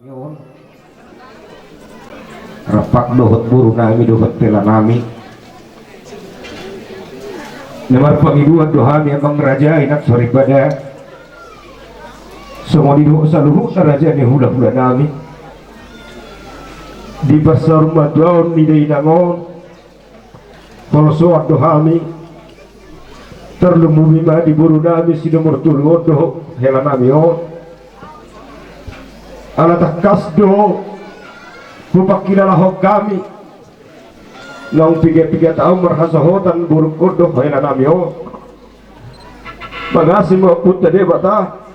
Yun. Rapak dohot buru nami dohot tela nami. Namar pangiduan dohami amang raja inak sore pada. Semua di doa saluhu raja ni hula-hula nami. Di pasar madon ni dai nangon. Kalau soat dohami terlemu bima di buru nami si nomor tulu doh hela nami on. Ala takas do bupakilala hok kami nang piga-piga tahun merhasahotan buruk kodoh hela nami on. Magasi mo punta de bata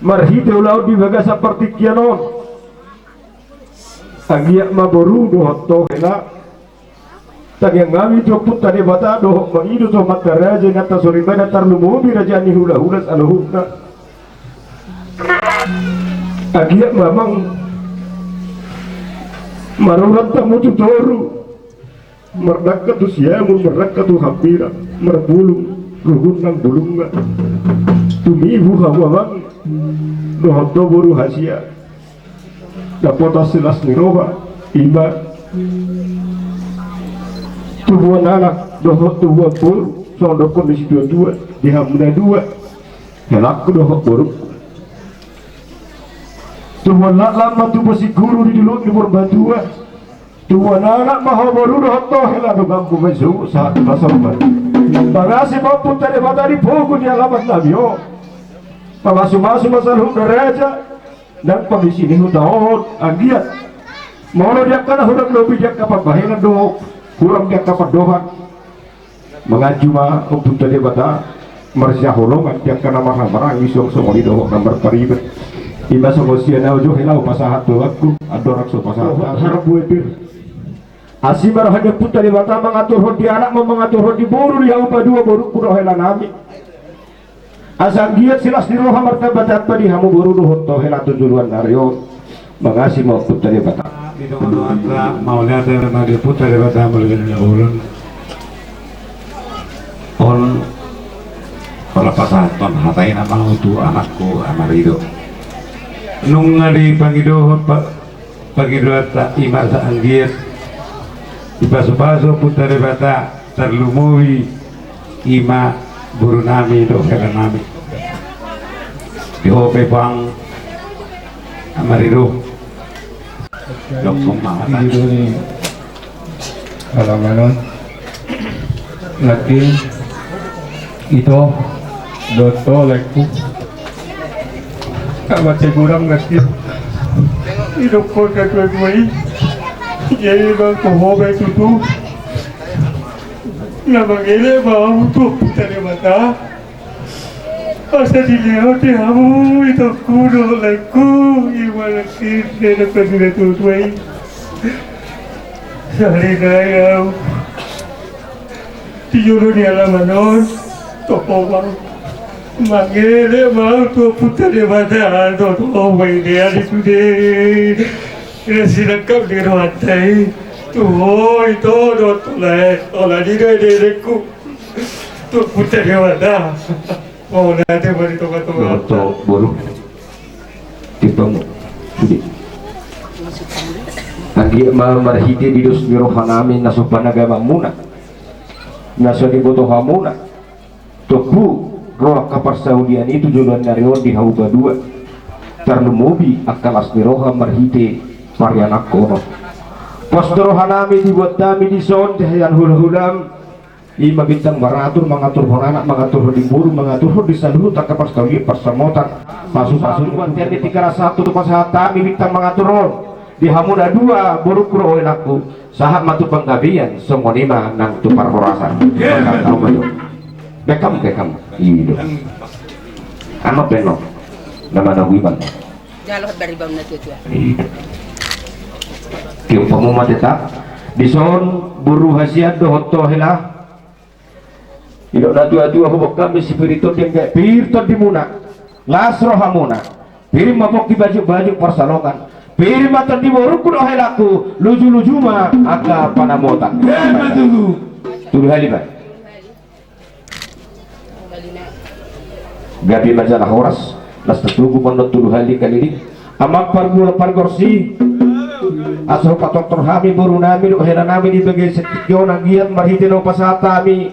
marhite ulau di baga seperti kianon agiak maboru do to hela tagyang ngami to punta de bata do magido to mataraja ngata soribana tarlumo bi rajani hula-hula aluhuna agiak mamang marurat tamu tutoru merdakat tu siamun merdakat tu hampira merbulung ruhun nang bulunga tumihu hawawang dohoto buru hasia dapota silas niroba iba tubuhan anak dohot tubuhan buru soal kondisi dua-dua dihamuna dua helak dohot buru tuan lama tu besi guru di dulu di berbadua tuan anak maha baru roto hela do bangku mesu saat pasomban bagasi mau putar debata di pokok di alamat nabio pamasu-masu masalah deraja dan komisi ini hudahot agiat mau dia kana hudak lebih dia kapan bahengan do kurang dia kapan dohan mengaji mah putar debata marsya holongan dia kana marah-marah isong semua di dohok gambar paribet iba somosia na ujo hilau pasahat tu aku adorak so pasahat harap buepir asibar hanya putar di mata mengatur hodi anak mengatur hodi buru di haupa dua buru kudo hela nami asal giat silas di roha martabat apa di hamu buru dohot to hela tujuan nario mengasih mau putar di mata di doa mau lihat ada di putar di mata mulai ulun on kalau pasahat ton hatain apa untuk anakku amarido nung di pangido pangido tak ima sa anggir ipaso-paso putar bata terlumui ima buru nami do kera nami dihope pang amarido dok sumata ni alamanon lakin ito doto lekku kamat kurang ngerti hidup ko kagway jadi bang kuhobe tutu na magile mau tu putar mata asa dileo te hamu ito kudo lekku iwala sirne na kadire tutway sari gayau tiyuro ni alamanon topo bang magere mau tu putar mata do to way dia di today resinakam di roatai tu hoy todo tolai ola di dereku tu putar mata mau nanti beri toka dohot buru tipang sudi agiak marhite di dos mirohanami nasupanaga mamuna nasoni boto hamuna toku roh kapar Saudian itu jodohan narion di hauba dua terlemobi akal asmiroha marhite varianak kono posdorohanami dibuat kami di son jahayan hula-hulam ima bintang maratur mengatur anak mengatur di buru mengatur di saduh tak kapar Saudi persamotan pasu-pasu kuantian di 301 pasahat kami bintang mengatur di hamuna dua buru kuro enakku sahab matu penggabian semua lima nang tupar horasan bekam hidup ano peno nama nawiban Jalur dari bawah nanti tu. Kau pemumat eta dison buru hasiat dohot to hela idok na tua-tua hubok kami spirito yang kayak pirto di muna lasro hamuna pirim mabok di baju persalongan pirim mata di boru kudo helaku luju-luju ma aga panamotan tulu hali ba gabi majalah horas las tetugu pondok tulu hali kaliri amak pargul pargorsi asal patok hami buru nami do hera nami di bagi setikyo nagiat marhitino pasatami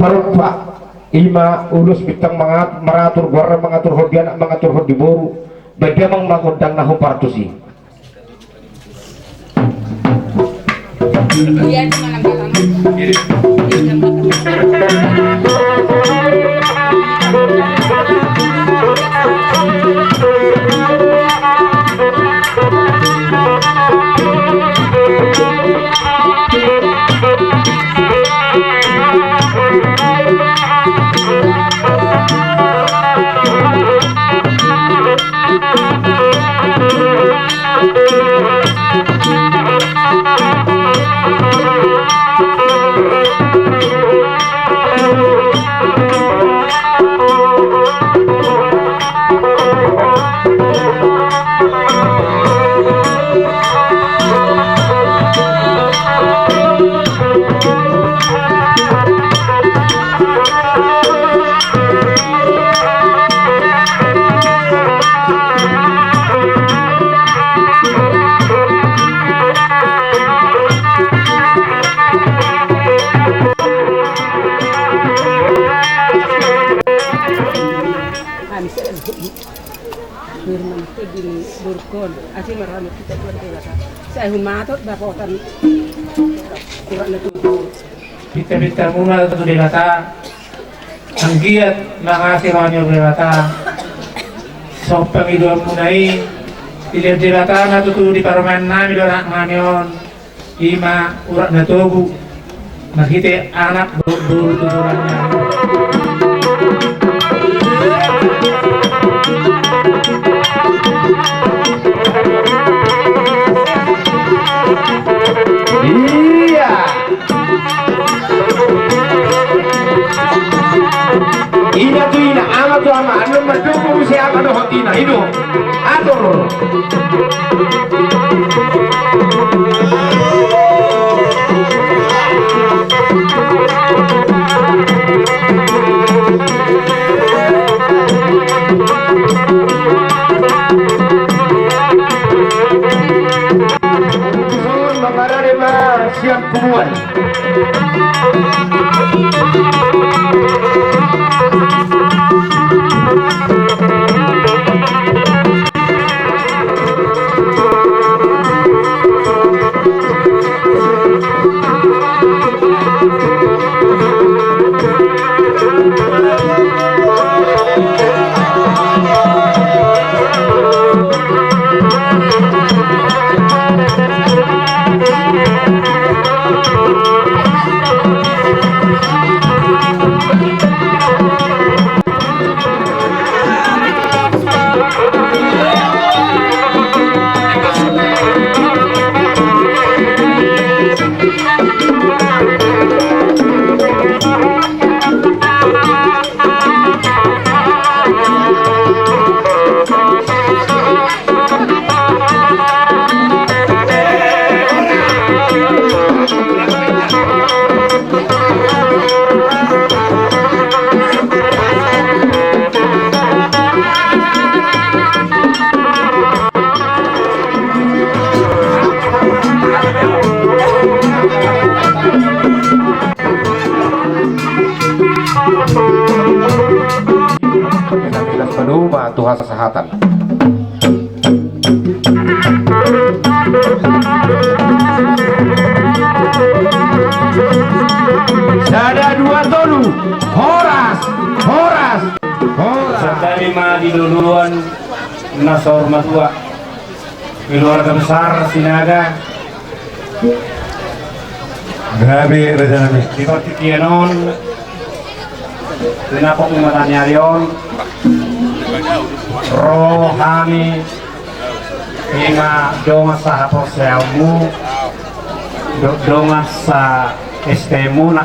parpa ima ulus bitang maratur goreng mengatur hodian mengatur hodi boru bagaimang mangundang nahu partusi Iya, itu malam malam. Iya, Asih marami kita keluarga. Saya humatot dapotan kurang itu. Kita muna itu dilata. Ang giat nakasi ranyo dilata. So pangiduan munay dilata na tutu di paraman namin doon ngayon. Ima urat na tugu. Nakita anak tuturan niya. iya ina tu ina ama tu ama anu mendukung siapa do hotina itu atur siap kumuan Penuma Tuhan kesehatan. Sada dua tolu horas Serta lima di duluan Nasor Matua keluarga besar Sinaga grabe rencana di Kortikianon Tinapok Umatanyarion Rohani Ima dongas sa haposeamu dongas sa estemu na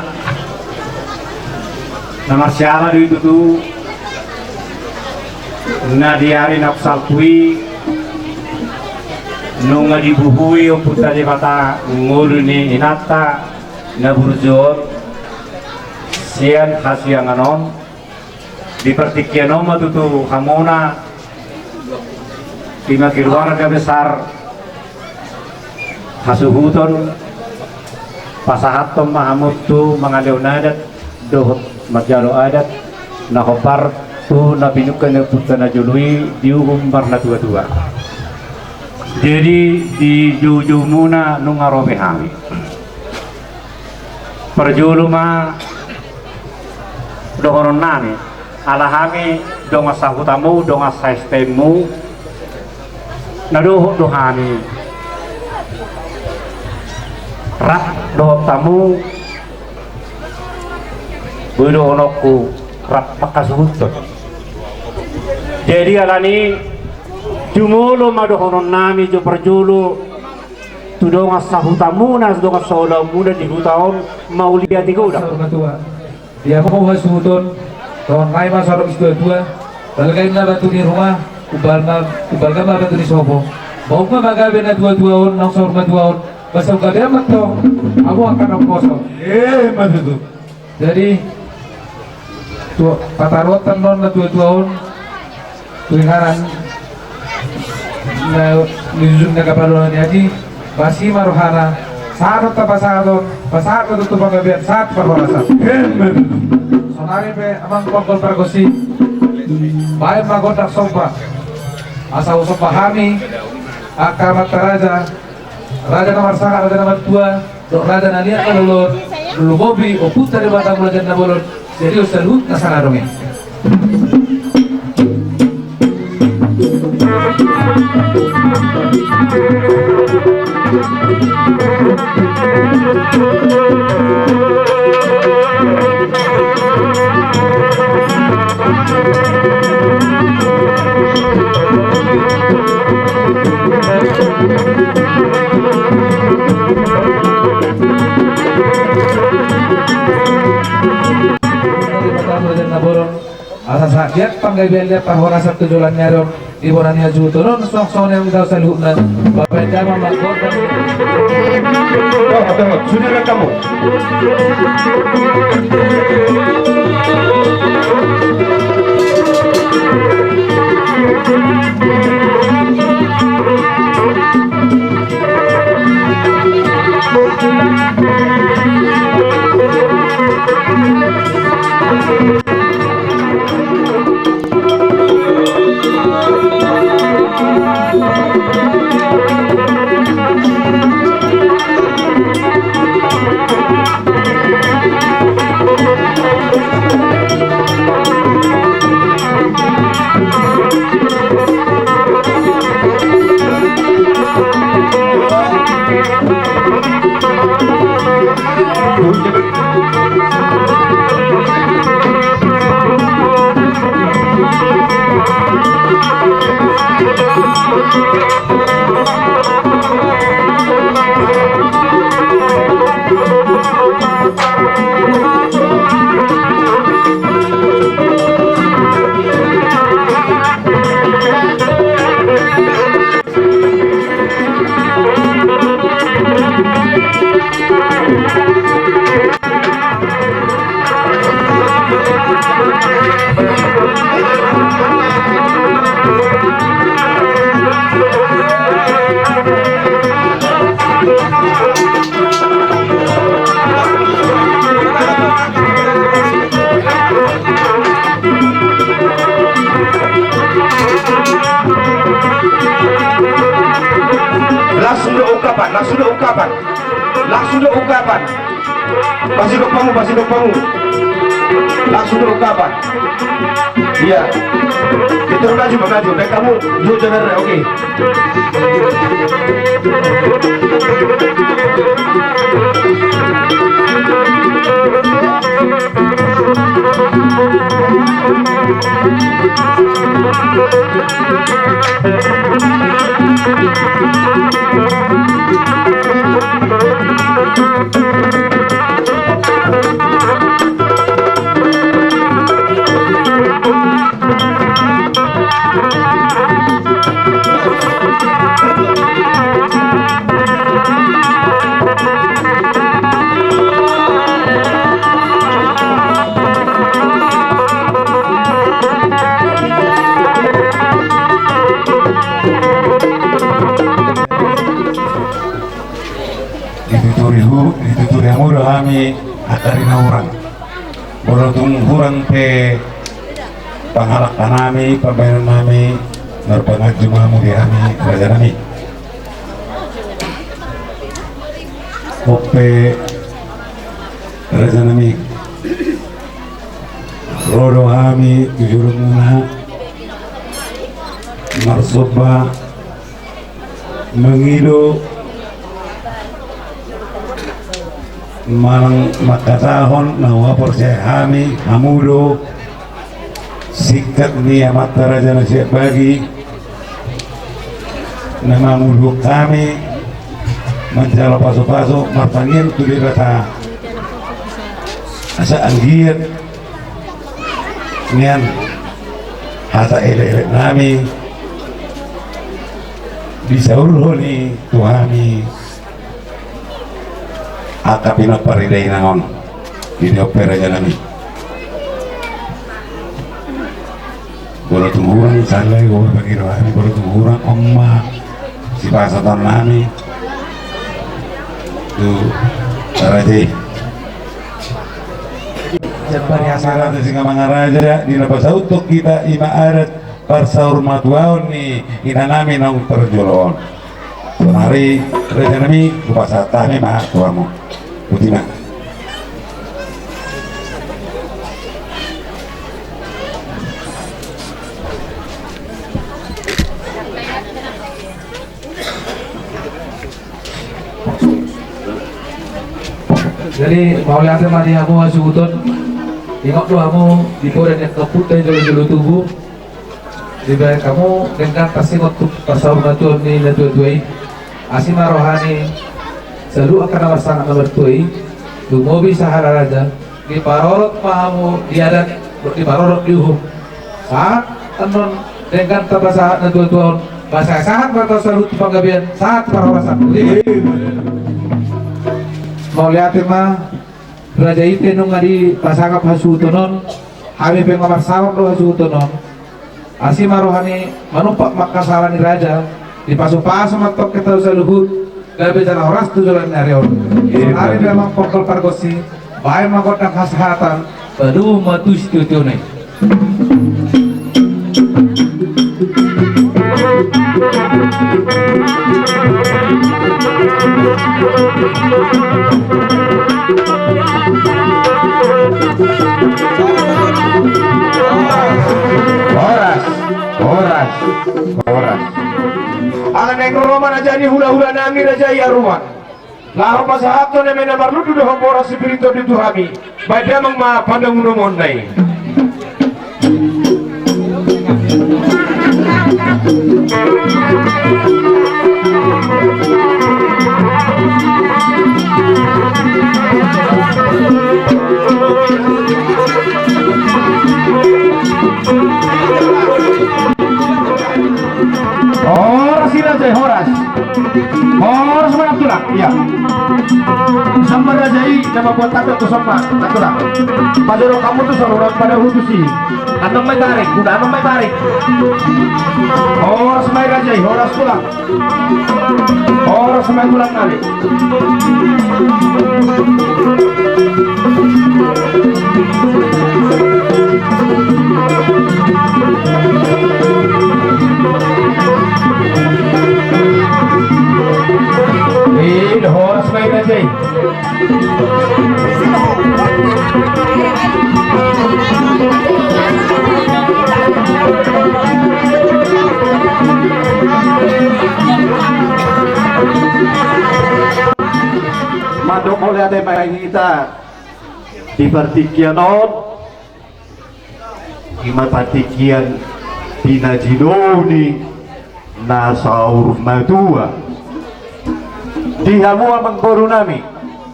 Marsyala dito tu na diari napsaltui nunga dibuhui o puta di bata ngulu ni inata na burjot sian khasiang anon di pertikyanom matutu hamona lima keluarga besar Hasuhuton pasahatom mahamud tu mangaliw nadat dohot magjalo adat nakopar tu nabinukan na puta na jului diuhum bar na tua-tua. Jadi di juju muna nung arobe hami perjulu ma dohoron nami alahami donga sahutamu donga saistemu nadoho dohami rak doho tamu budohonoku rak pakasuhutun. Jadi alani jumulu madohonon nami jo perjulu tu donga sahutamuna donga solo muda di tahun mau lihat tiga udah tua dia mau hasutun tahun lain masa orang istri tua balik na batu di rumah ubal na batu di sobo bau ma magabe na dua on nang sorma dua on basa gabe amat to aku akan kosong Madu. jadi tu patarotan non na dua on tuingaran na nizum na kapaluan jadi basi maruhana saat tapasado pasado tu pagabian saat parwarasa sonari pe amang pokol pergosi baik magodak sopa asa usop pahami akamat raja nomor saka raja nomor 2 dok raja nalia kalulur dulu bobi oput dari batang belajar nabolon serius salut nasanarungi asa sakit panggabian lihat pahora sabtu dolan nyarom di borania juturun sok-sok yang daw sa luhnan bapak jama makot Sudah kamu. Langsung do ungkapan masih dopamu langsung do ungkapan iya itu maju baik kamu jujur jangan oke dituturihu dituturiamu kami akarina orang borotung kurang pe panghalak nami pembayaran nami narpangajumamu di kami raja nami ope raja nami rodo kami tujurumuna marsoba mengido malang makatahon nawa persehami hamudo sikat ni amat raja nasihat bagi nama mudu kami mencalo paso-paso martangin tu di kata asa anggir nian hata ele-ele nami bisa urhoni tuhami akapina pariday nangon ini opera janami boleh tungguan salay go bagi rohani boleh tungguan omma si pasatan nami tu raja Jabari asara singa mga raja di napasautok kita ima arat parsaur matuaon ni ina namin ang perjolon hari raja nami kupasata ni maha tuamu putina jadi mau lihat mati kamu asuton tengok tuh kamu di koren yang keputih jolo-jolo tubuh di bawah kamu dengan pasti waktu pasal natuan ni natuai asima rohani selalu akan sangat bertuai tu mobil sahara raja di parorot pahamu di adat di parorot diuhum saat anon dengan tabasa natuan bahasa saat atau selalu panggabian saat parorasan mau lihat mah raja itu nung ngadi pasangap hasutonon kami pengamar sawak do hasutonon asima rohani manumpak makasarani raja di pasu-pasu matok kita usah luhut gabe jana horas tu jalan narion hari memang pokol pargosi baik makota kesehatan baru matus tiutionai Horas akan yang roman aja ni hula-hula nami raja yaruan lahar pasahat to ne mena marlu du ho boras spirito di tuhami baida mang ma pandang nomon nai Horas mana tulak, ya. Sama rajai nama buat takut tu sama, takutlah. Padahal kamu tu seorang pada hudusi. Anong may tarik, kuda anong may tarik. Horas may rajai, horas tulak. Horas may tulak nali. Horas may rajay. Madok oleh ada yang kita di partikianon ima partikian pinajinoni nasaur madua dihamu amang boru nami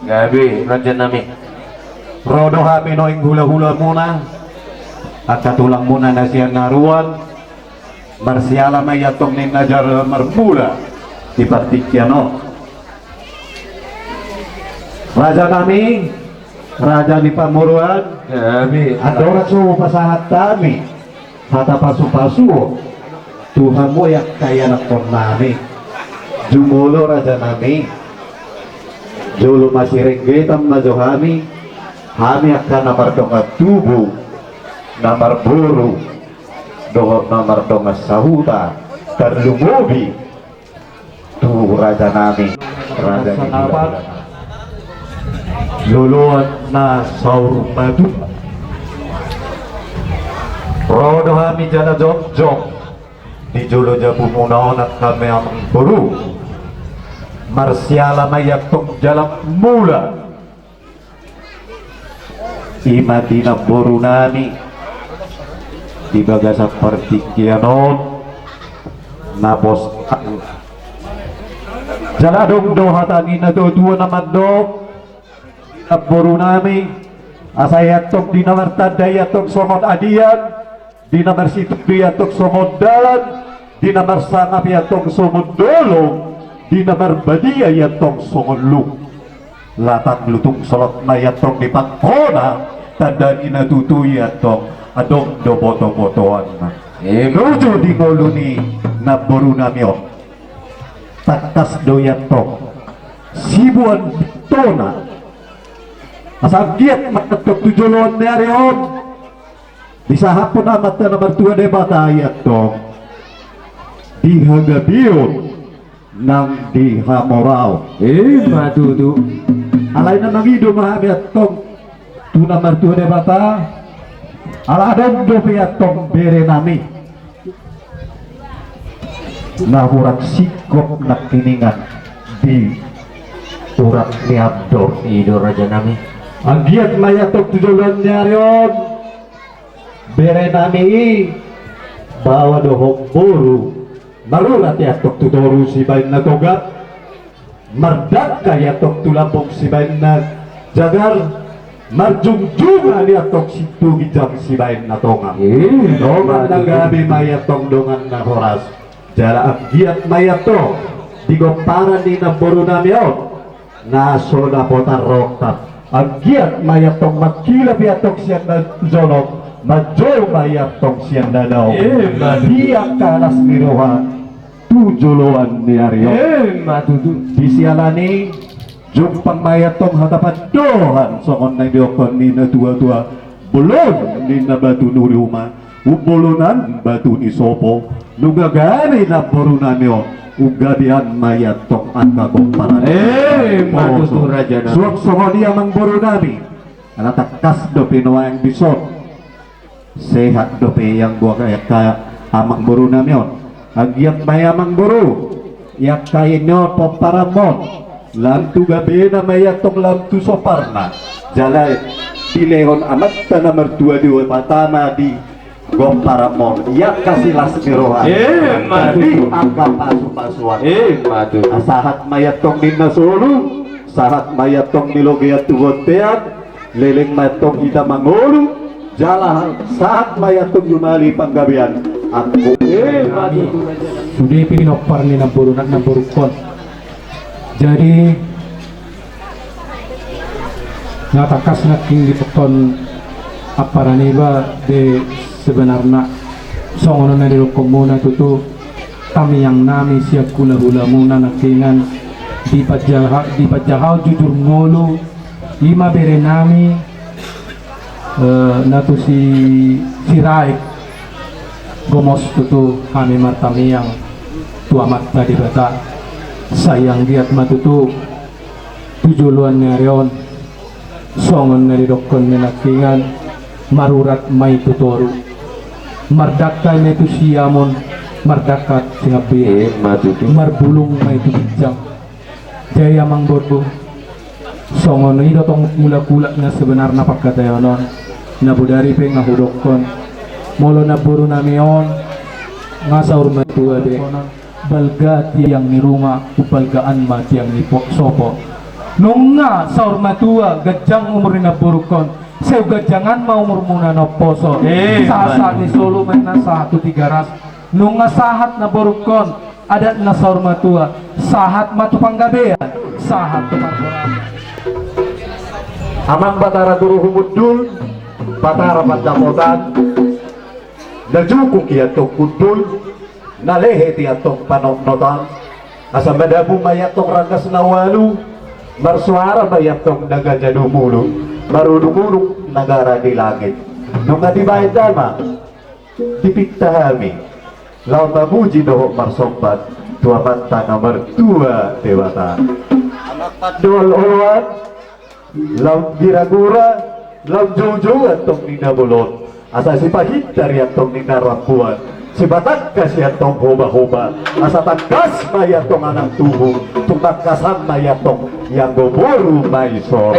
gabi raja nami rodo hami noing hula-hula muna akatulang muna nasiang ngaruan marsiala mayatong ni najar marbula di partikiano raja nami raja di pamuruan gabi adora suhu pasahat kami hata pasu-pasu Tuhanmu yang kaya nakon nami jumulo raja nami Julu masih renggetam na Johami, kami akan namar donga tubuh, namar buru, namar donga sahuta, terlumubi, tuh raja nami, raja sahabat, luluan na saur madu, rodo kami jana jok, di julu jabu munaon at kami amang buru. Marsiala mayatok jalan mula imadina borunani tibaga seperti kianon napos jaladong dohatani na dua naman do borunami asayatok di nomor tadayatok somod adian di nomor situ yatok somod dalan di nomor sangap yatok somod dolong di namar badia yatong songolu latang lutung solot na yatong di pangkona tanda inatutu yatong adong do boto-botoan na nuju di ngoluni na boru namyo takas do yatong sibuan bitona asagiat makatok tujulon na reon bisa hapon amat na martua de bata yatong di hagabiyon nang di hamorao matutu alay na nangido mahami at tong tuna martua de bata ala adong dope at tong bere nami nahurat sikop na kiningan di urat ni abdo ido raja nami ang giat mayatok tujulan niya riyon bere nami bawa dohong buru marulat yatok tutoru si bain na togat mardak ka yatok tulambong si bain na jagar marjungjungan yatok si tugijang si bain na tonga dongan na gabi mayatong dongan na horas jara ang giat mayatok digomparan ni na boru namyon naso na potar roktat ang giat mayatong makilap yatok siya na jolok majoy mayatong siya na daw diak kalas mirohan tujuluan ni Aryo matutu disialani jumpang mayatong hatapan dohan sokon na diokon ni na tua-tua bulon ni na batu nuri uma ubulunan batu ni sopo nugagani na borunan yo ugadian mayatong ang kagomparan matutu raja na suwak sokon niya mang borunami anatakas do pinoa yang bisot sehat do pe yang gua kaya amang borunami yon agiat mayamang buru yak kainyo poparamon lantu gabe na mayatong lantu soparna jalay dilehon amat na mertua di patana di gomparamon yak kasih las mirohan di angka pasu-pasuan sahat mayatong di nasulu sahat mayatong di logiat tugotean leleng mayatong hita mangulu jalan saat mayatong yumali panggabian aku sudah pinopar ni nampurunan nampurukon jadi ngatakas naking dipeton aparaniba de sebenarnya songono na dilukom muna tutu kami yang nami siap kula-hula muna nakingan di pajahaw jujur ngolo lima bere nami natu si Raik gomos tutu kami martami yang tuamat tadi bata sayang giat matutu tujuluan narion songon nari dokon menakingan marurat may tutoru mardakay na ito siyamon mardakat singabi marbulong may tubijang jaya mang borbo songon ito tong mula-kulak na sebenar na pagkatayonon nabudari pe nga hudokon molo na buru namion nga sa urma tuwa de balga tiyang ni Ruma upalgaan ma tiyang ni Sopo nung nga sa urma tuwa gadyang umur na burukon sa gadyangan maumur muna no poso sa ni solo man na sa 300 nung nga sahat na burukon ada na sa urma tuwa sahat matupang gabi sahat tupang amang batara turu humudul batara pandamotan najukuk yatong kudul nalehe ti atong panoknotan asa madabu mayatong ragas na walu bersuara bayat tong naga jadumulu baru dumuluk negara di langit nung di bayat dama dipitahami lawan mamuji doho marsombat tua mata nomor 2 dewata dual uluan lawan giragura lawan jauh-jauhan tong nina bolon asa si pahitar yang tong nina rampuan si batangkas yang tong hoba-hoba asa tangkas maya tong anak tubuh tungtangkasan maya tong yang goboru maisor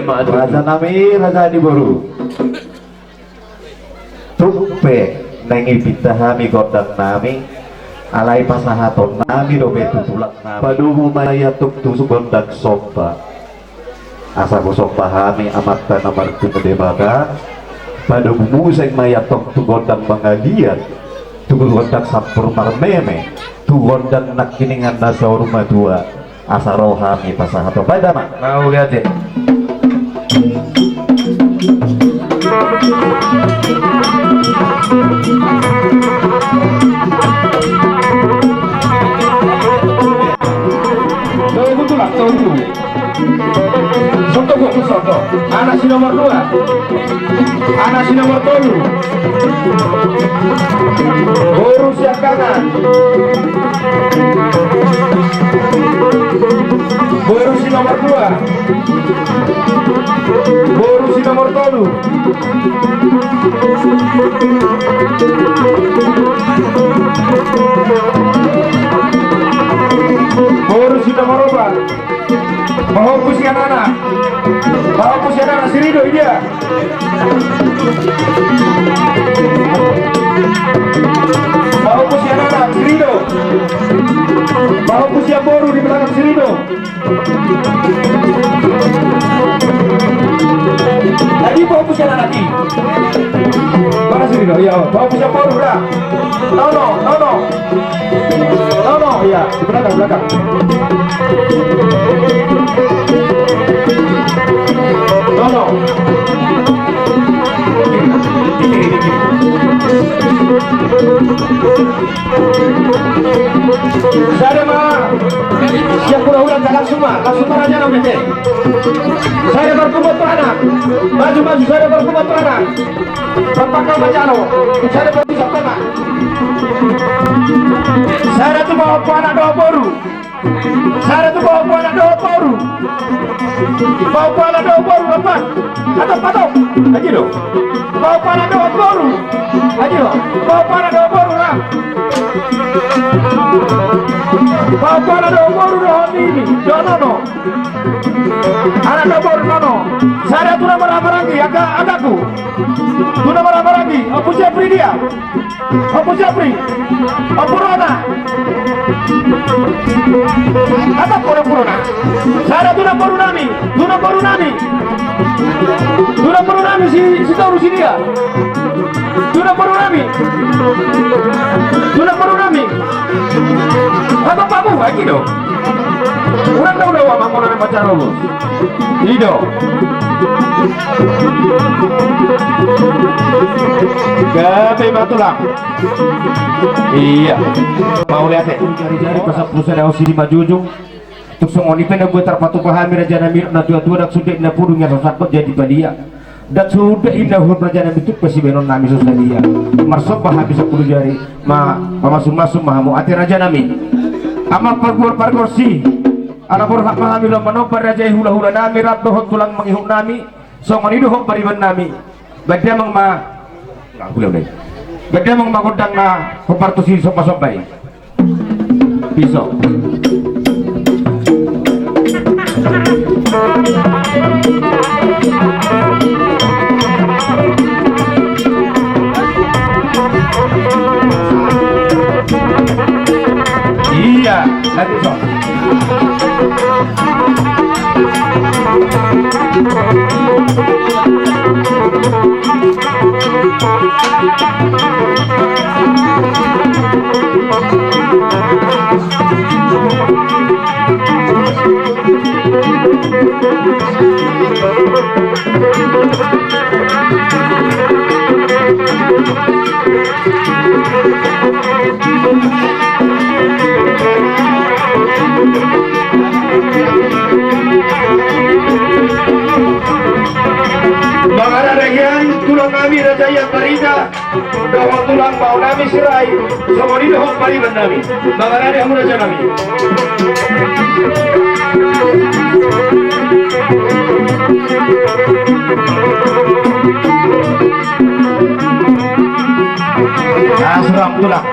raja nami raja di boru tumpe nengi pitahami godang nami alai pasahaton nami do betu tulak nami padumu maya tuk tusuk gondang sompa asa kosong pahami amat nomor 2 debaka padumu museng maya tok tu gondang mangalian tu gondang sampur marmeme tu gondang nak kiningan nasa rumah 2 asa rohami pasahaton pada mak mau lihat deh tunggu soto kok soto anak si nomor 2 anak si nomor 7 boru siap kanan boru si nomor 2 boru si nomor 7 boru si nomor 4 mau pusian anak si Rido dia mau pusian anak si Rido mau pusian boru di belakang si Rido lagi mau pusian anak ini mana si Rido ya mau pusian boru dah no ya di belakang no saya mah siap pura-pura langsung aja namanya saya berkumpul anak maju saya berkumpul anak berpakaian macam saya berbisa koma saya tu bawa anak 2 boru saya tu bawa anak 2 boru apa atau lagi lo bawa anak 2 boru lagi lo bawa anak 2 boru lah bawa anak 2 boru ini no anak 2 boru no saya tu nama lagi agakku tu nama lagi aku Jeffrey dia aku Jeffrey aku Rona apa pura-pura saya tu nama nami si tahu si dia tu nama nami apa kamu lagi dong orang tahu dah apa mau nak baca dulu hidup gape batulang iya mau lihat jari-jari pasang perusahaan yang sini majujung tuk songoni pena buat terpatu pahami raja namir na tua dak sudah na pudungnya sosakot jadi badia dak sudah indah huruf raja namir itu pasti benon nami sosalia marsok pahami 10 jari masuk mahamu ati raja namir amat pargor si anak hak pahami lo manobar raja hula nami rabdo tulang mengihuk nami songoni dohok pariban nami badia mang ma nggak boleh deh badia mang magodang na kompartusi sopa-sopai pisau iya nanti so yang berita bahwa tulang bau nami sirai sama di dohong pariban nami mengenai yang meraja nami serang tulang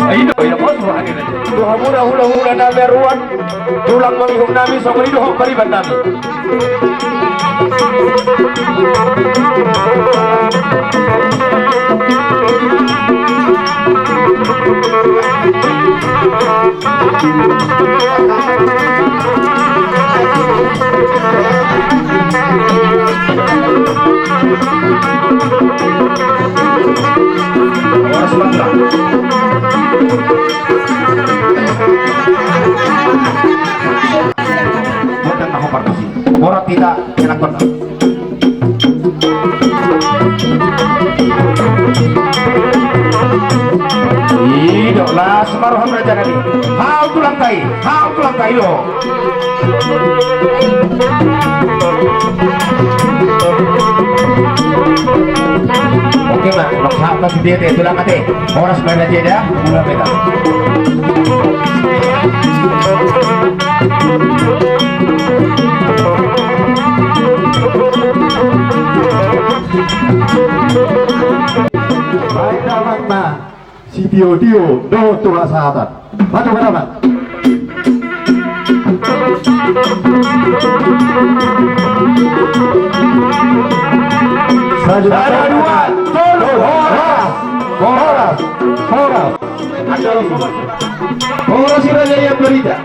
ayo ya bos dohong hula nami ruan tulang mangihum nami sama di dohong pariban nami orang tidak enak benar. Idoklah semaruhan raja nani. Hau tulang tai lo. Oke mak, lok hak kasih dia teh tulang kate. Orang sebenarnya dia dah, mulai beda. Baik dapat mah si Tio do tulah sahabat. Matu dapat. Ada dua, horas. Horas si raja yang berita.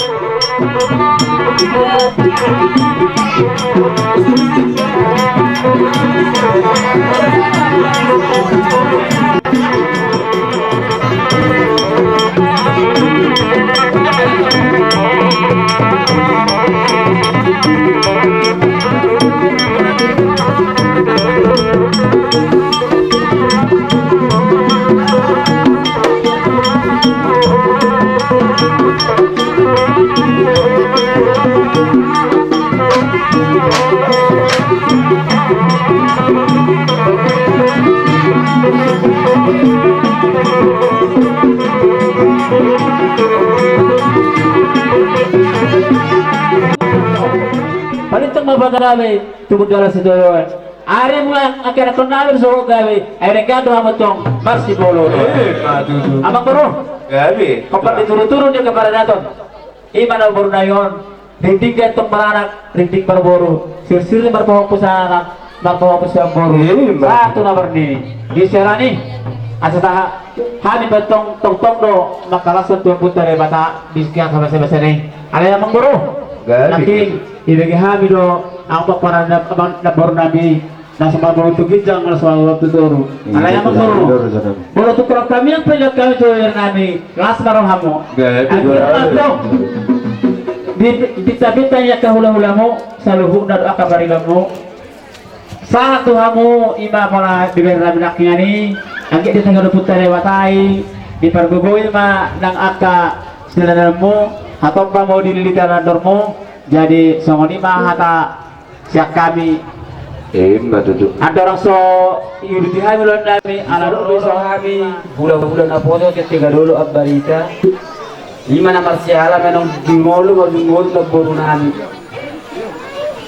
Paling mabagarabe tungod dala sa doon. Ari mo ang kinakon so gawe ay regado amatong marsi bolo. Amang bro. Gabi. Kapag dituro-turo niya kepada naton. Imana boro na yon. Rindig ka itong maranak, rindig barboro. Sir-sir ni marpawa po sa anak, marpawa po sa boro. Sa ito na barni. Di sirani. Asa taha kami ba tong do makalasan tuwang punta rin bata biskyan sa basa-basa ni. Alay amang bro. Naking ibig kami do ang paparan na boro nabi nasa mga boro tugidjang na sa mga tuturo. Alay amang boro. Boro tukurang kami ang pilag kami tuwir nami. Las marong hamo. Bita-bita niya kahula-hula mo sa luhog na doa kabarila mo. Sa tuha mo ima para bibir namin naknya ni angkit di tengah putar lewatay di pergugoy ma ng aka sila mo hatong pa mo dililiterador mo jadi songoni ma hata siak kami ada orang so yuditi kami lon nami ala dulu so kami bulan-bulan apa so ketika dulu abarita lima na marsiala menong dingolo na boro nami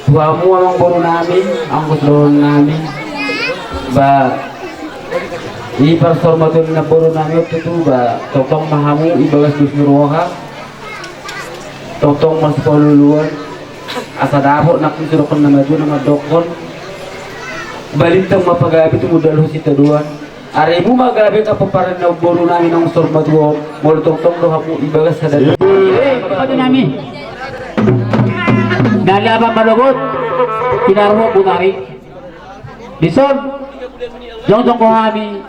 tuamu amang boro nami ang boro nami ba i performatun na boro nami itu ba totong mahamu ibagas dusnuroha totong mas poluluan asa dapur nak disuruhkan nama maju nama dokon balintang mapagabi itu modal husita duan arimu magabi ka paparan na boro nami ng sormatuo mol totong do hamu ibagas sadad pati nami dali apa malugot kinarmo putari dison jong ko kami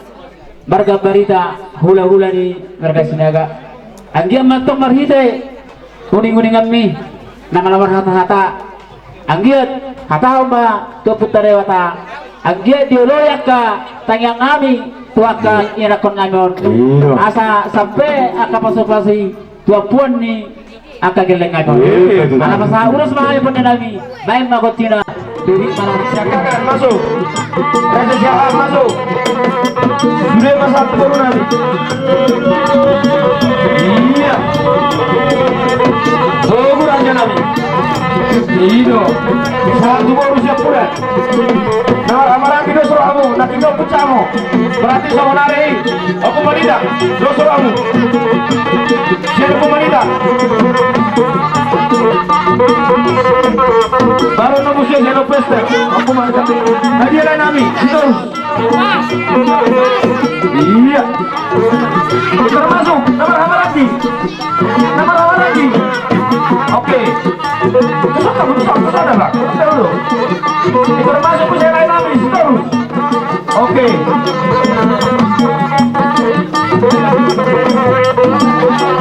barga barita hula-hula ni barga sinaga anggiam matok marhite kuning-kuning kami namalawar hata-hata anggiat hata ba to putarewata anggiat dioloyak ka tangyang kami tuaka irakon namin asa sampai akapasopasi tuapuan ni akageleng namin ala masa urus mahal pun nami baik magotina diri malah Siakakan masuk. Raja Syahab masuk. Sudah pasal turun nanti. Iya. Tunggu Raja Nabi. Iyo. Satu baru siap pula. Nah, amaran kita suruh kamu. Nak kita pecamu. Berarti sama nari. Aku menida. Lo suruh kamu. Siapa pemerintah? Baru nunggu saya pesta. Aku mantap. Hadiah lain Ami. Terus. Iya. Termasuk nama lagi. Nama lagi. Oke. Kesana dulu, kesana Pak. Kesana dulu. Termasuk saya lain Ami. Terus. Oke.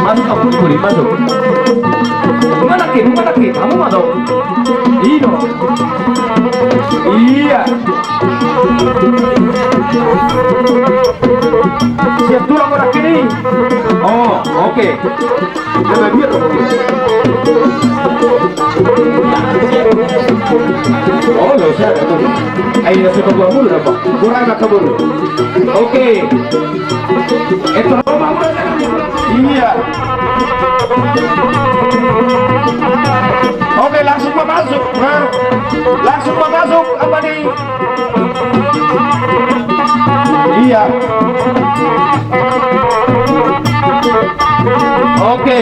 Masuk kamu kuri, masuk. Mana ki? Kamu masuk. Iyo. Iya. Siap dulu orang ini. Oh, oke. Jangan biar. Oh, nggak usah. Ayo suka gua mulu apa? Kurang nak kabur. Oke. Itu rumah mulu. Iya. Oke, langsung masuk. Nah, langsung masuk apa nih? Iya. Oke.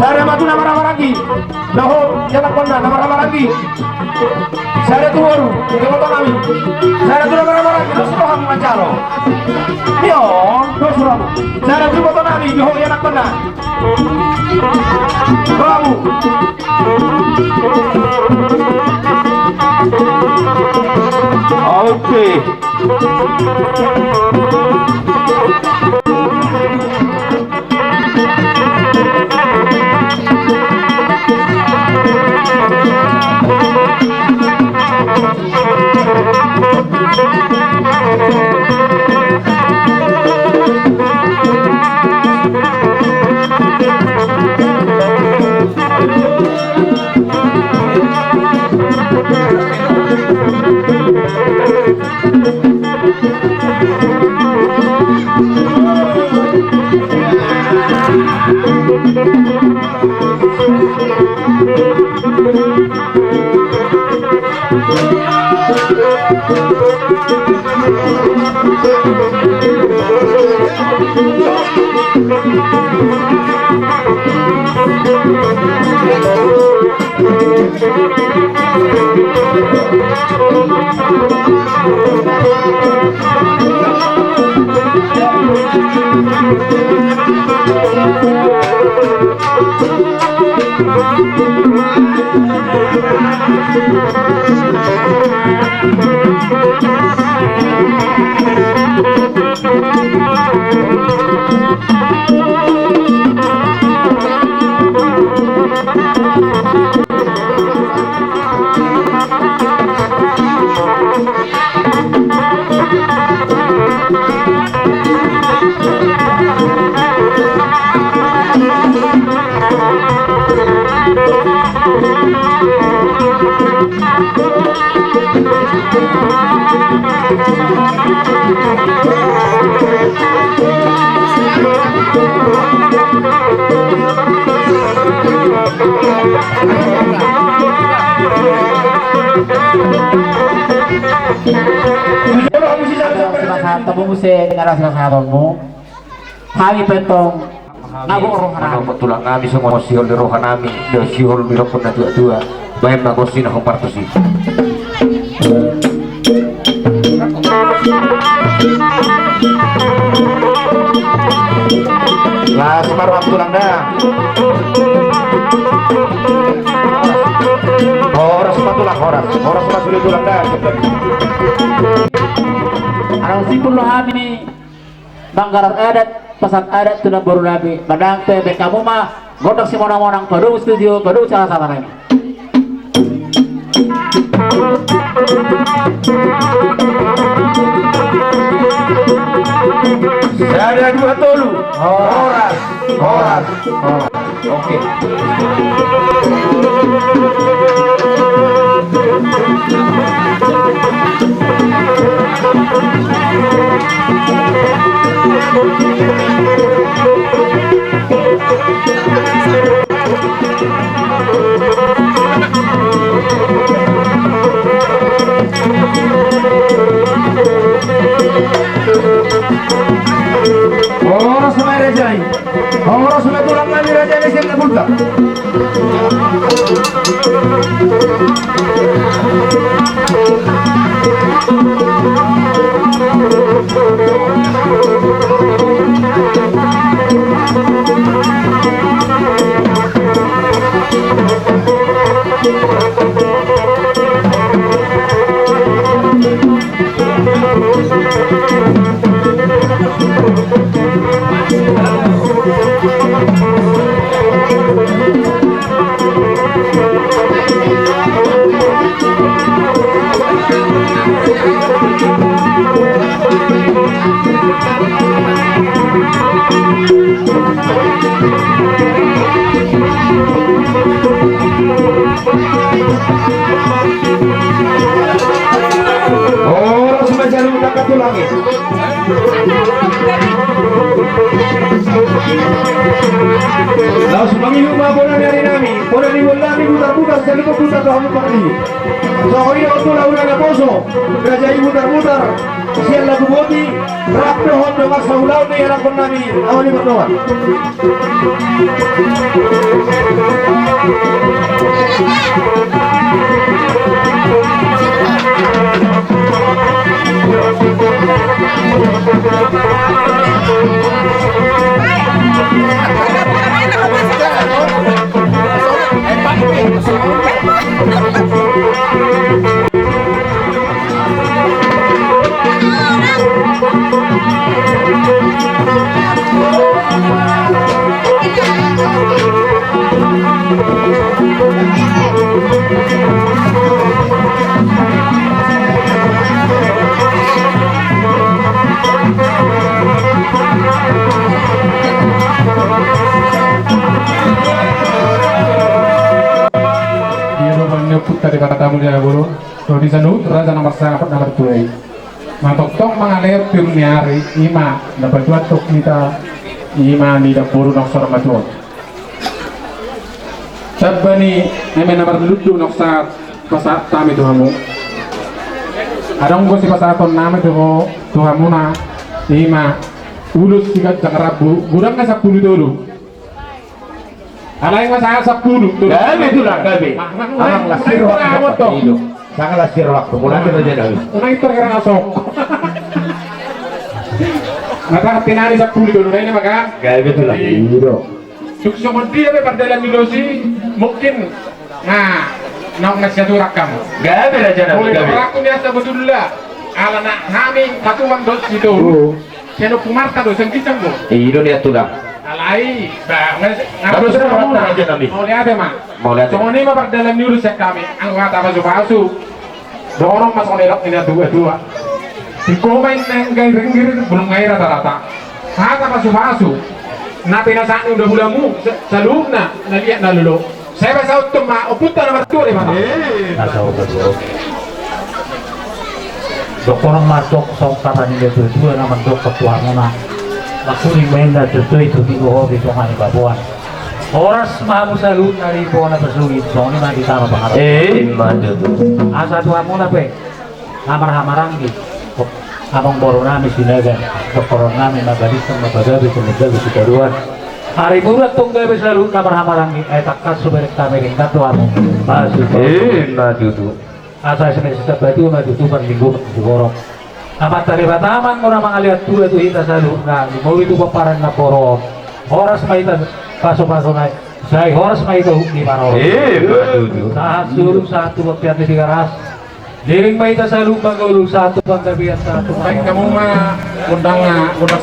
Saya matu nama lagi. Naho, jangan pernah nama lagi. Saya tu baru, kita kami. Saya tu nama lagi. Terus kamu mencalo. Yo, terus kamu. Saya tu foto kami. Yo, jangan pernah. Kamu. Oke. Temu musik dengan rasa sahabatmu. Kami pentong nabu rohana. Manong tulang kami semua sihol di rohanami. Dan sihol di rokon na dua. Bayan magosin akong partosi. Lah separuh waktu tulang dah. Horas patulang horas masuk tulang dah. Ang sipul kami banggaran adat pesan adat sudah baru nabi madang tebe kamu mah godok si monang-monang baru studio baru cara sama lain. Ada dua tolu. Horas. Oke. Oras na may rejay. Oras na tulang na ni rejay ni siyang nabulta. Oras na dyan ang nakatulangin. Laos manghihuma po na nari namin. Puna ni wala namin mutar-mutar sa lupag putar sa hamong pangli. So ako yung tulaw na na poso. Rajay mutar-mutar. Siyang laguboti. Rap na hon na mas mahulaw na yarapon namin. Awan ni Matuan. Dari kata tamu dia buru, di sana raja nomor sangat nomor tuai. Matok mengalir turniari ima dapat buat tok kita ima ni dapur nok sor matuot. Tabani eme nomor ludu nok saat pasat tami tuhamu. Adong go si pasaton nama tuhamu na ima ulus sikat jangrabu gudang ka 10 dulu. Alay masalah 10 tuh. Gabi itu lah gabi. Ang lasir waktu itu. Sangat lasir waktu. Mula kita jadi. Unang itu kira ngasok. Maka tinari 10 dulu na ini maka. Gabi itu lah. Iyo. Sukses dia berdalam milosi mungkin. Nah, nong nasihat rakam. Gabi lah jadi. Mulai aku niasa betul lah. Ala nak kami katuan dos itu. Kena pumarta dos sengkicang bu. Iyo dia tu lah. Alai, Terus kamu aja kami. mau lihat mah. Mau lihat. Cuma ini mah dalam nyuruh sek kami. Anggap apa palsu. Dorong mas oleh ini dua. Si komen nenggai ringgir belum ngai rata-rata. Kata palsu. Napi nasaan udah bulamu salubna naliat nalulu. Saya bahasa utum mah oputan nomor 2 di mana? Asal betul. Dokter masuk songkatan ini berdua nama dokter tua mana. Maksudnya menda tertuai itu di bawah di tengah di Papuan. Oras mahu salut dari bawah na bersulit. Soalnya nanti sama pengaruh. Maju tu. Asa tua mula pe. Hamar-hamarang di. Abang baru nami sinagan. Dokter nami nagalisan mabagabi sumedal di karuan. Hari bulat tunggu be selalu hamar-hamarang di. Takas suberek kami ringkat tua mo. Masuk. Maju tu. Asa semesta batu maju tu berlingkup di borok. Amat dari bataman ko na mga lihat tuwa itu hita sa luna mau itu paparan na poro oras maita paso-paso na say oras maita di maro saat sulung satu pagpiat di garas diring maita sa luna gulung satu paggabihan satu Baik kamu mah undang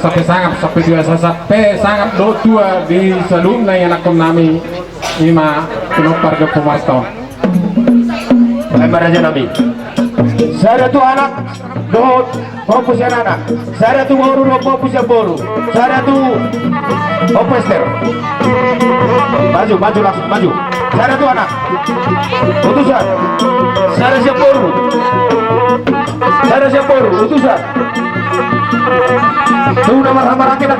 sampai dua sampai sangat do tua di saluna yang akan nami ima penopar ke pemaston. Lebar aja nabi. Saya tu anak dohot fokus yang anak. Saya tu baru fokus yang baru. Saya tu opester. Maju langsung maju. Saya tu anak. Utusan. Saya siap baru. Utusan. Tuh nomor hamba rakyat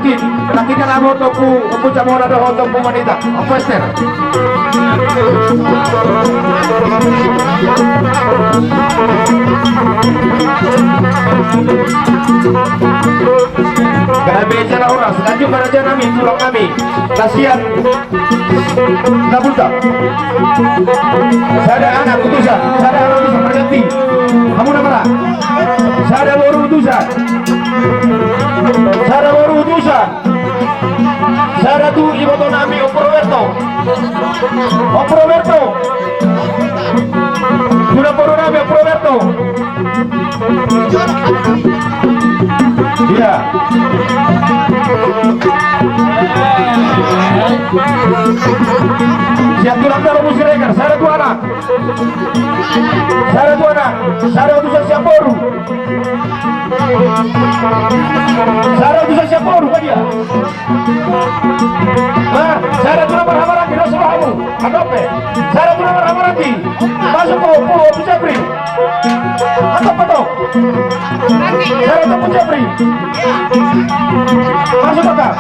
laki kan amo toku camo ada untuk pemerintah Western. Karena bicara orang selanjut baraja nami tulang kami kasihan nabulta. Sada anak utusan berganti. Kamu nama Sada baru utusan. Sada baru utusan. Sada tu ibu nami Oproberto. Sudah baru nami Oproberto. Iya. Siap tulang kalau musik rekan, saya tu anak. Saya utusan siap baru. Saya utusan siap baru kan dia. Nah, saya tu nomor hamba lagi, rasa kamu. Adope. Saya tu nomor hamba lagi. Masuk ke pulau Pucabri. Atau petok. Saya tu Pucabri. Masuk kakak.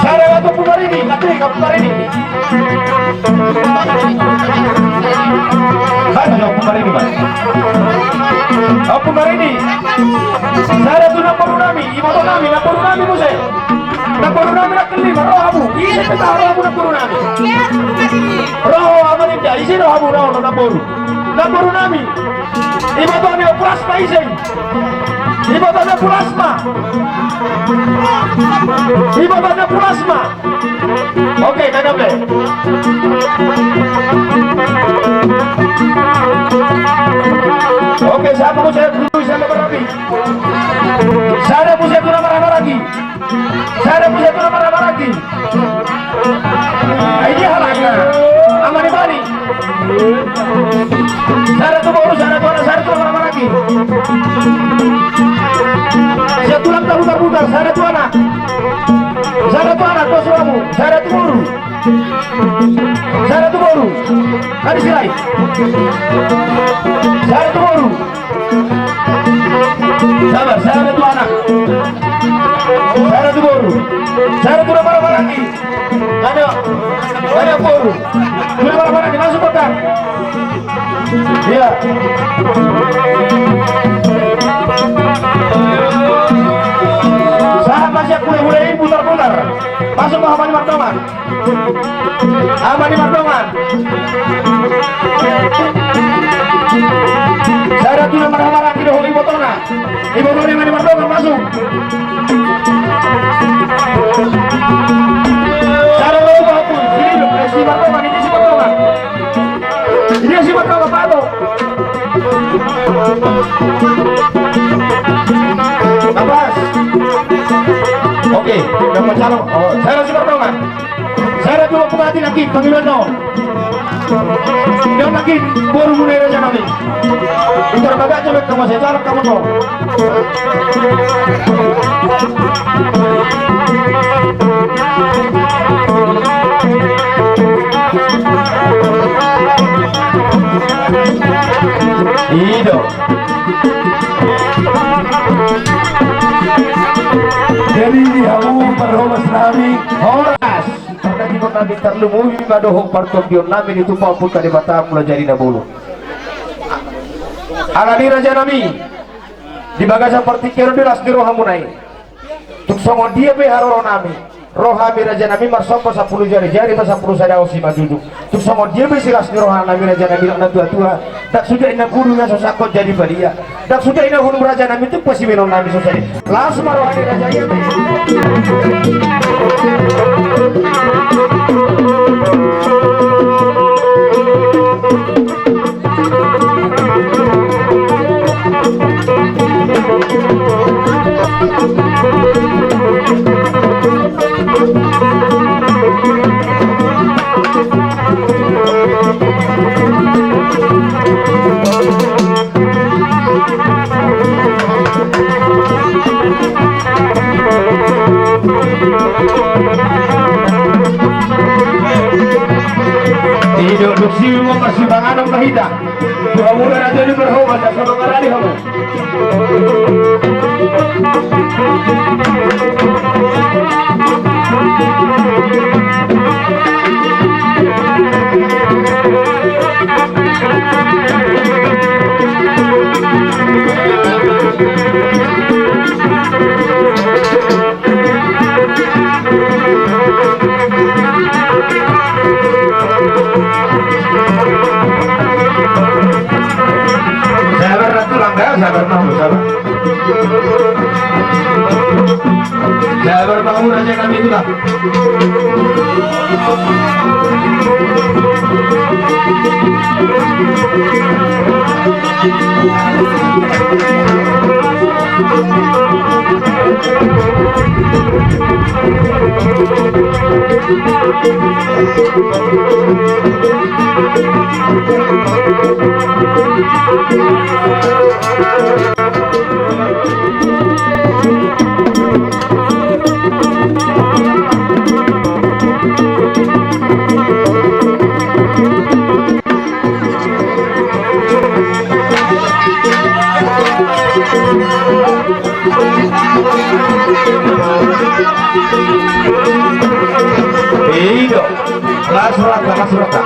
Saya waktu Pumarini, katri ke Pumarini. Mana jauh Pumarini, Mas? Oh, Pumarini. Saya tu nak Purunami, ibu nami nak Purunami Muse. Nak Purunami nak kelima, roh abu. Ini kita roh abu nak Purunami. Roh abu ni dia, isi roh abu nak Puru. Nak Purunami. Ibu tu ni plasma isi. Ibu tu ni plasma. Ibu tu ni plasma. Okey, dah boleh. Okey, saya mau saya dulu saya berapi. Saya punya tu nama lagi. Ini halnya. Amani bani. Saya tu baru saya tu nama lagi. Saya tulang terputar, saya tu anak. Kau suruhmu. Saya tu baru. Kali silai. Saya tu baru. Sabar, saya tu anak. Saya tu baru. Saya tu nama lagi. Ada baru. Nama lagi masuk petang. Iya. Sahabat saya mulai putar-putar. Masuk ke Hamani Martongan. Saya tu nama lagi dah Ibu Tona. Ibu Tona Hamani Martongan masuk. Saya lalu bahu sini si Martongan ini si Martongan. Ini si Martongan Pak. Abbas. Okey, nama calon. Oh, saya si Martongan. Saya tu pemati lagi panggilan no. Dia lagi baru mulai raja kami. Intar baga coba kamu saya calon kamu tu. Ido. Jadi kamu berhomas nami horas. Karena di kota Bintar Lumui madohong partompion nami itu papun kali Batam mulai jadi nabulu. Alani raja nami di bagasa partikero di las di rohamunai. Tuk songo dia be haroro nami. Rohami raja nami marsompo 10 jari pas 10 sada osi majudu. Tuk songo dia be silas di rohami raja nami nak tua-tua. Tak sudah ina guru nga sosako jadi badia. Tak sudah ina guru raja nami tu pasti menon nami sosari. Langsung rohami raja ya. Hidup siung persimpangan bahida. Doa mula raja ini berhormat dan sama ngarani kamu. Sabar Ratu Langga, sabar Mahmud, sabar. Sabar Mahmud Raja kami itulah. Iyo, kelas rata.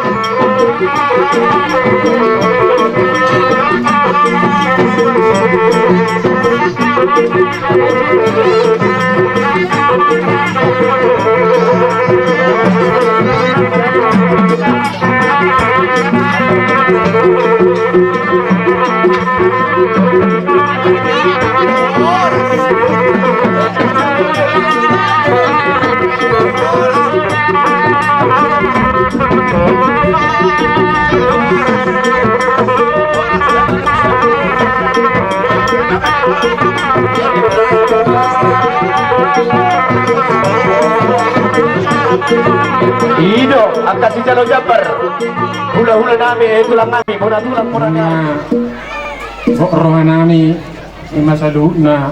Ido, angkat si Jalo Jabar. Hula-hula nami, tulang nami, tulang Kok roh nami masa dulu na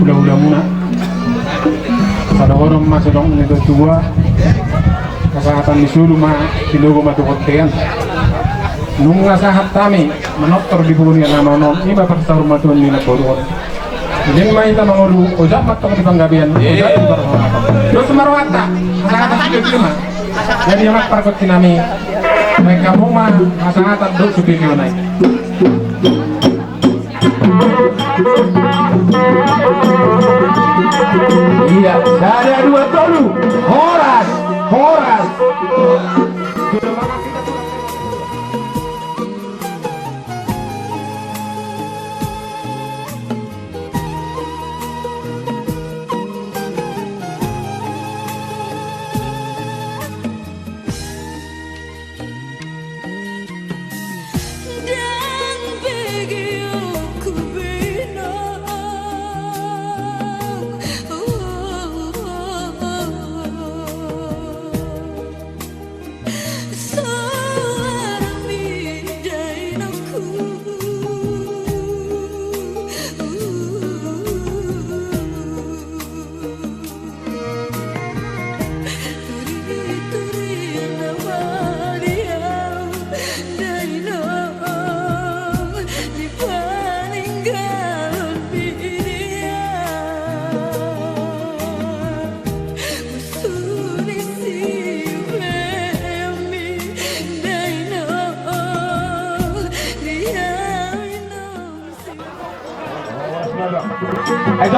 hula-hula muna. Pada orang masa dong itu tua. Kesehatan di sulu mah silogo matukotean. Nung nasahat kami menoktor di bumi yang nonon ini bapak taruh matuan di naboruan. Jadi main kita menguru ojak matok di panggabian ojak di barang. Terus marwata kesehatan sudah terima. Jadi amat parkot kinami mereka rumah kesehatan dulu supaya naik. Iya, ada dua tolu. Horas.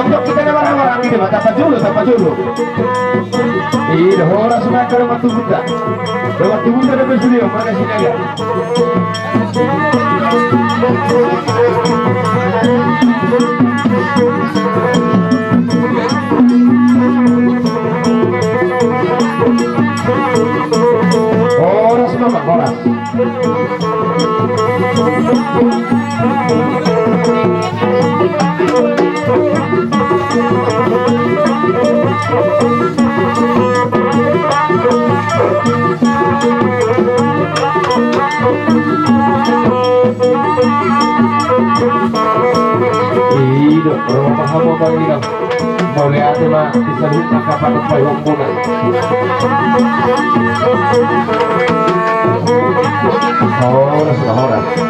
Dok, kita ada orang-orang ini, tapa dulu. Iya, orang semua kalau matu buta. Matu buta ada bersedia, makasih aja. Horas mama, horas. Hidup, rumah kamu bilang boleh ada mah disebut kapan upaya hubungan. Horas.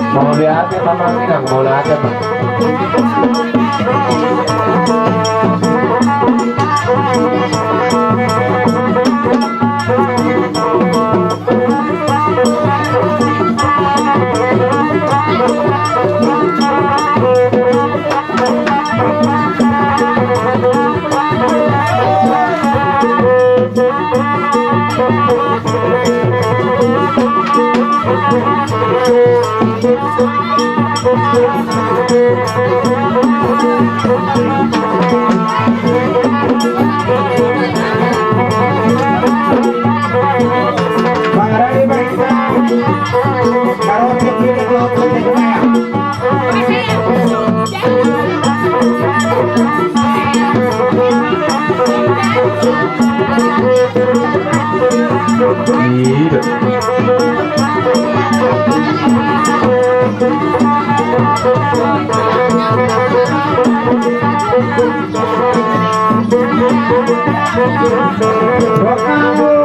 Mau lihat ya Bang Minang, mau lihat ya Bang. Iya.